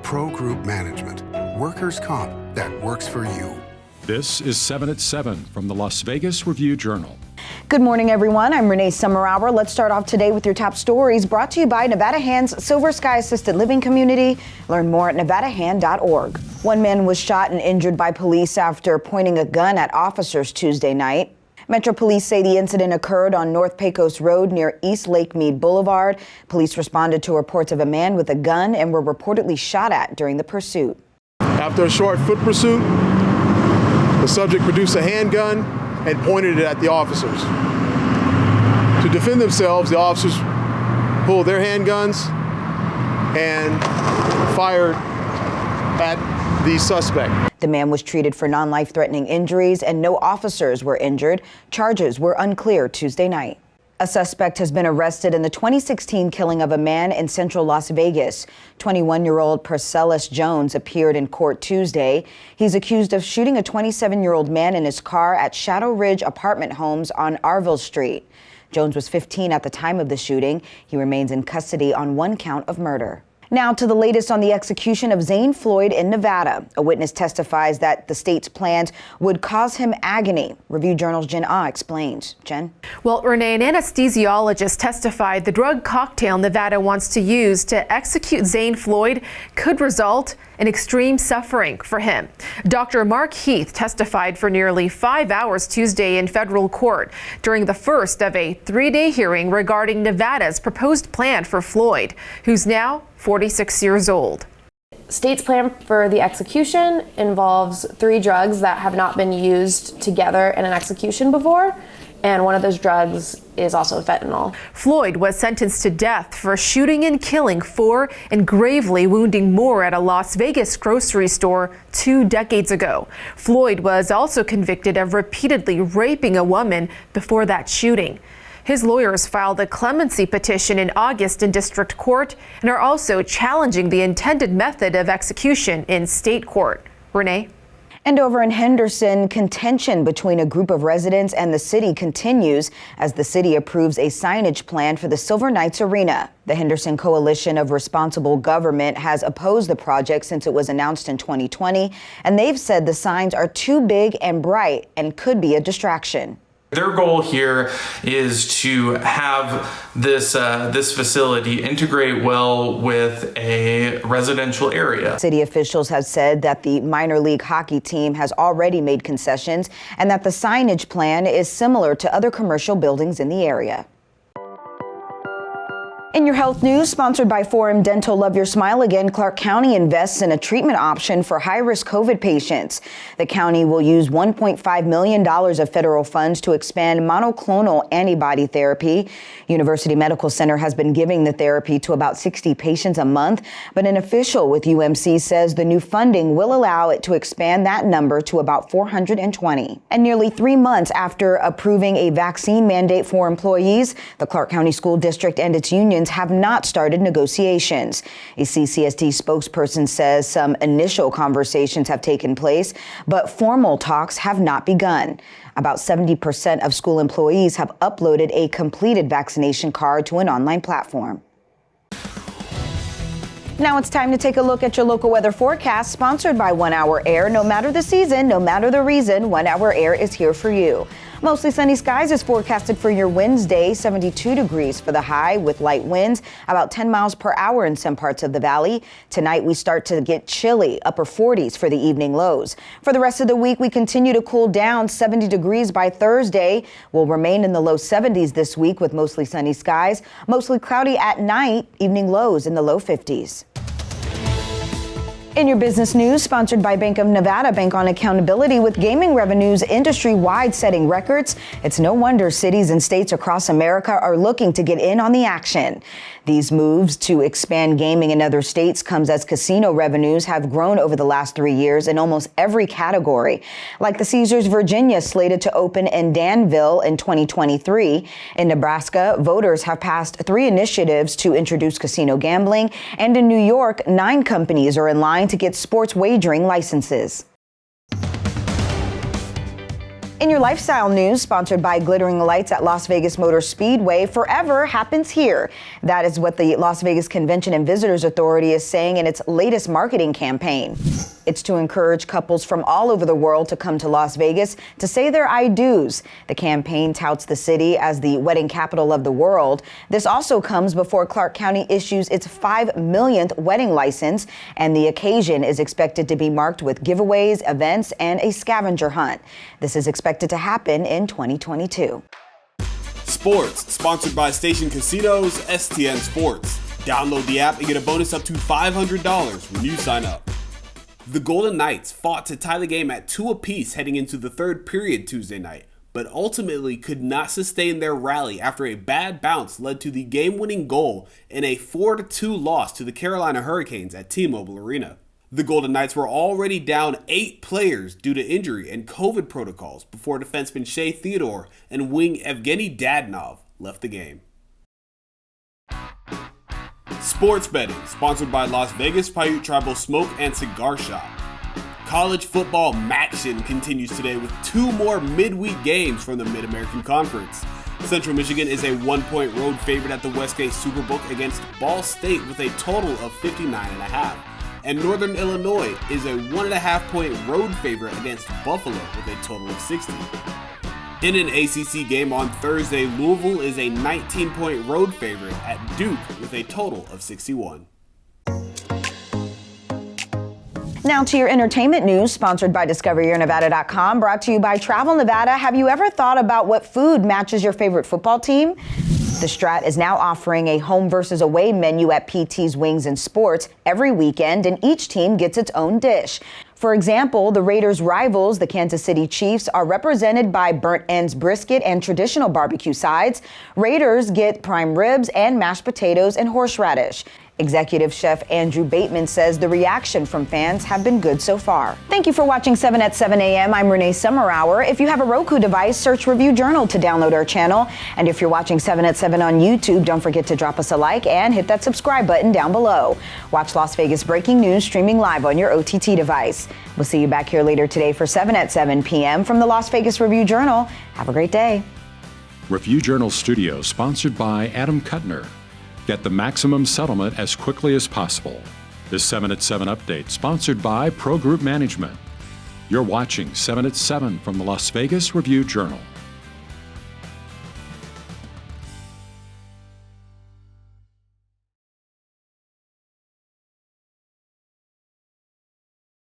Pro Group Management. Workers' comp that works for you. This is 7 at 7 from the Las Vegas Review-Journal. Good morning, everyone. I'm Renee Summerhour. Let's start off today with your top stories brought to you by Nevada Hand's Silver Sky Assisted Living Community. Learn more at nevadahand.org. One man was shot and injured by police after pointing a gun at officers Tuesday night. Metro Police say the incident occurred on North Pecos Road near East Lake Mead Boulevard. Police responded to reports of a man with a gun and were reportedly shot at during the pursuit. After a short foot pursuit, the subject produced a handgun and pointed it at the officers. To defend themselves, the officers pulled their handguns and fired at the suspect. The man was treated for non-life-threatening injuries and no officers were injured. Charges were unclear Tuesday night. A suspect has been arrested in the 2016 killing of a man in central Las Vegas. 21-year-old Percellus Jones appeared in court Tuesday. He's accused of shooting a 27-year-old man in his car at Shadow Ridge apartment homes on Arville Street. Jones was 15 at the time of the shooting. He remains in custody on one count of murder. Now to the latest on the execution of Zane Floyd in Nevada. A witness testifies that the state's plans would cause him agony. Review-Journal's Jen Ah explains. Jen? Well, Renee, an anesthesiologist testified the drug cocktail Nevada wants to use to execute Zane Floyd could result in extreme suffering for him. Dr. Mark Heath testified for nearly 5 hours Tuesday in federal court during the first of a 3-day hearing regarding Nevada's proposed plan for Floyd, who's now 46 years old. State's plan for the execution involves 3 drugs that have not been used together in an execution before, and one of those drugs is also fentanyl. Floyd was sentenced to death for shooting and killing 4 and gravely wounding more at a Las Vegas grocery store 2 decades ago. Floyd was also convicted of repeatedly raping a woman before that shooting. His lawyers filed a clemency petition in August in district court and are also challenging the intended method of execution in state court. Renee? And over in Henderson, contention between a group of residents and the city continues as the city approves a signage plan for the Silver Knights Arena. The Henderson Coalition of Responsible Government has opposed the project since it was announced in 2020, and they've said the signs are too big and bright and could be a distraction. Their goal here is to have this facility integrate well with a residential area. City officials have said that the minor league hockey team has already made concessions and that the signage plan is similar to other commercial buildings in the area. In your health news, sponsored by Forum Dental Love Your Smile Again, Clark County invests in a treatment option for high-risk COVID patients. The county will use $1.5 million of federal funds to expand monoclonal antibody therapy. University Medical Center has been giving the therapy to about 60 patients a month, but an official with UMC says the new funding will allow it to expand that number to about 420. And nearly 3 months after approving a vaccine mandate for employees, the Clark County School District and its unions have not started negotiations. A CCSD spokesperson says some initial conversations have taken place, but formal talks have not begun. About 70% of school employees have uploaded a completed vaccination card to an online platform. Now it's time to take a look at your local weather forecast, sponsored by 1 Hour Air. No matter the season, no matter the reason, 1 Hour Air is here for you. Mostly sunny skies is forecasted for your Wednesday, 72 degrees for the high with light winds, about 10 miles per hour in some parts of the valley. Tonight we start to get chilly, upper 40s for the evening lows. For the rest of the week, we continue to cool down, 70 degrees by Thursday. We'll remain in the low 70s this week with mostly sunny skies, mostly cloudy at night, evening lows in the low 50s. In your business news, sponsored by Bank of Nevada, bank on accountability with gaming revenues industry-wide setting records. It's no wonder cities and states across America are looking to get in on the action. These moves to expand gaming in other states comes as casino revenues have grown over the last 3 years in almost every category. Like the Caesars Virginia slated to open in Danville in 2023. In Nebraska, voters have passed 3 initiatives to introduce casino gambling. And in New York, 9 companies are in line to get sports wagering licenses. In your lifestyle news, sponsored by Glittering Lights at Las Vegas Motor Speedway, forever happens here. That is what the Las Vegas Convention and Visitors Authority is saying in its latest marketing campaign. It's to encourage couples from all over the world to come to Las Vegas to say their I do's. The campaign touts the city as the wedding capital of the world. This also comes before Clark County issues its 5 millionth wedding license, and the occasion is expected to be marked with giveaways, events, and a scavenger hunt. This is expected to happen in 2022. Sports, sponsored by Station Casinos, STN Sports. Download the app and get a bonus up to $500 when you sign up. The Golden Knights fought to tie the game at 2 apiece heading into the third period Tuesday night, but ultimately could not sustain their rally after a bad bounce led to the game-winning goal in a 4-2 loss to the Carolina Hurricanes at T-Mobile Arena. The Golden Knights were already down 8 players due to injury and COVID protocols before defenseman Shea Theodore and wing Evgeny Dadonov left the game. Sports betting, sponsored by Las Vegas Paiute Tribal Smoke and Cigar Shop. College football action continues today with 2 more midweek games from the Mid-American Conference. Central Michigan is a 1-point road favorite at the Westgate Superbook against Ball State with a total of 59.5. And Northern Illinois is a 1.5-point road favorite against Buffalo with a total of 60. In an ACC game on Thursday, Louisville is a 19-point road favorite at Duke with a total of 61. Now to your entertainment news, sponsored by DiscoverYourNevada.com, brought to you by Travel Nevada. Have you ever thought about what food matches your favorite football team? The Strat is now offering a home versus away menu at PT's Wings and Sports every weekend, and each team gets its own dish. For example, the Raiders' rivals, the Kansas City Chiefs, are represented by burnt ends brisket and traditional barbecue sides. Raiders get prime ribs and mashed potatoes and horseradish. Executive Chef Andrew Bateman says the reaction from fans have been good so far. Thank you for watching 7 at 7 a.m. I'm Renee Summerhour. If you have a Roku device, search Review Journal to download our channel. And if you're watching 7 at 7 on YouTube, don't forget to drop us a like and hit that subscribe button down below. Watch Las Vegas breaking news streaming live on your OTT device. We'll see you back here later today for 7 at 7 p.m. from the Las Vegas Review Journal. Have a great day. Review Journal Studio, sponsored by Adam Kuttner. Get the maximum settlement as quickly as possible. This 7 at 7 update, sponsored by Pro Group Management. You're watching 7 at 7 from the Las Vegas Review Journal.